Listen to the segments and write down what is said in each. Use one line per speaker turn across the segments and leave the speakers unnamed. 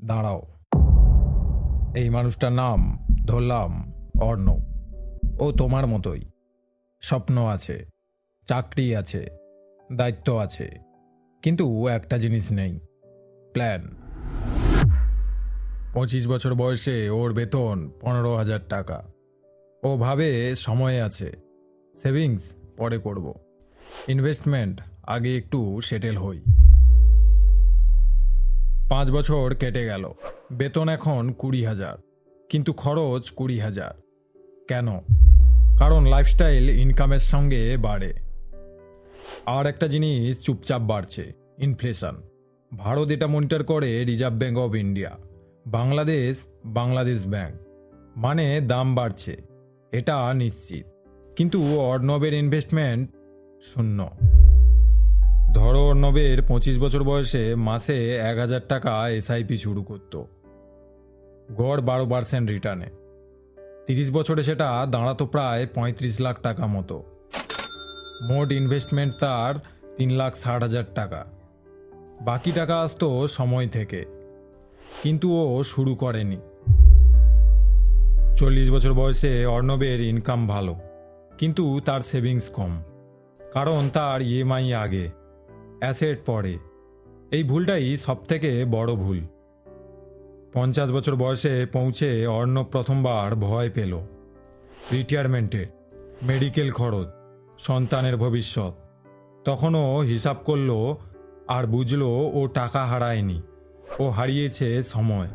দাঁড়াও, এই মানুষটার নাম ধরলাম অর্ণব। ও তোমার মতোই, স্বপ্ন আছে, চাকরি আছে, দায়িত্ব আছে, কিন্তু একটা জিনিস নেই, প্ল্যান। 25 বছর বয়সে ওর বেতন 15,000 টাকা। ও ভাবে সময় আছে, সেভিংস পরে করব, ইনভেস্টমেন্ট আগে একটু সেটেল হই। 5 বছর কেটে গেল, বেতন এখন 20,000, কিন্তু খরচ 20,000। কেন? কারণ লাইফস্টাইল ইনকামের সঙ্গে বাড়ে। আর একটা জিনিস চুপচাপ বাড়ছে, ইনফ্লেশন। ভারত এটা মনিটর করে reserve bank of India, Bangladesh bank. মানে দাম বাড়ছে, এটা নিশ্চিত। কিন্তু অর্ণবের ইনভেস্টমেন্ট শূন্য। ধরো অর্ণবের 25 বছর বয়সে মাসে 1,000 টাকা এসআইপি শুরু করত, গড় 12% রিটার্নে। 30 বছরে সেটা দাঁড়াতো প্রায় 35 লাখ টাকা মতো। মোট ইনভেস্টমেন্ট তার 3,60,000 টাকা। বাকি টাকা আসতো সময় থেকে, কিন্তু ও শুরু করেনি। 40 বছর বয়সে অর্ণবের ইনকাম ভালো, কিন্তু তার সেভিংস কম, কারণ তার ইএমআই আগে, অ্যাসেট পরে। এই ভুলটাই সবথেকে বড় ভুল। 50 বছর বয়সে পৌঁছে অর্ণব প্রথমবার ভয় পেল। রিটায়ারমেন্টের, মেডিকেল খরচ, সন্তানের ভবিষ্যৎ। তখনও হিসাব করলো আর বুঝলো ও টাকা হারায়নি, ও হারিয়েছে সময়।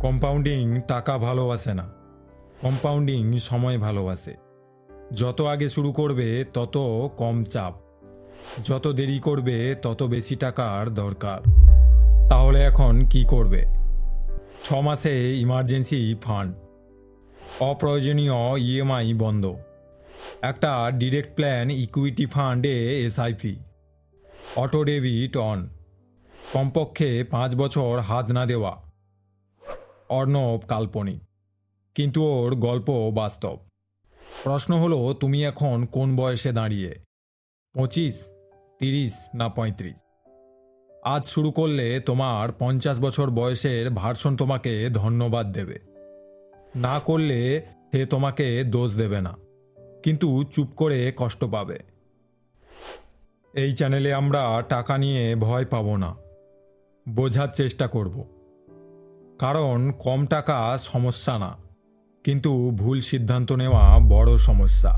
কম্পাউন্ডিং টাকা ভালোবাসে না, কম্পাউন্ডিং সময় ভালোবাসে। যত আগে শুরু করবে তত কম চাপ, যত দেরি করবে তত বেশি টাকার দরকার। তাহলে এখন কি করবে? 6 মাসে ইমার্জেন্সি ফান্ড, অপ্রয়োজনীয় ইএমআই বন্ধ, একটা ডিরেক্ট প্ল্যান ইকুইটি ফান্ডে এসআইপি, অটো ডেবিট অন, কমপক্ষে 5 বছর হাত না দেওয়া। অর্ণব কাল্পনিক, কিন্তু ওর গল্প বাস্তব। প্রশ্ন হলো, তুমি এখন কোন বয়সে দাঁড়িয়ে? 25, 30 না 35? আজ শুরু করলে তোমার 50 বছর বয়সের ভার্সন তোমাকে ধন্যবাদ দেবে। না করলে সে তোমাকে দোষ দেবে না, কিন্তু চুপ করে কষ্ট পাবে। এই চ্যানেলে আমরা টাকা নিয়ে ভয় পাবো না, বোঝার চেষ্টা করব। কারণ কম টাকা সমস্যা না, কিন্তু ভুল সিদ্ধান্ত নেওয়া বড় সমস্যা।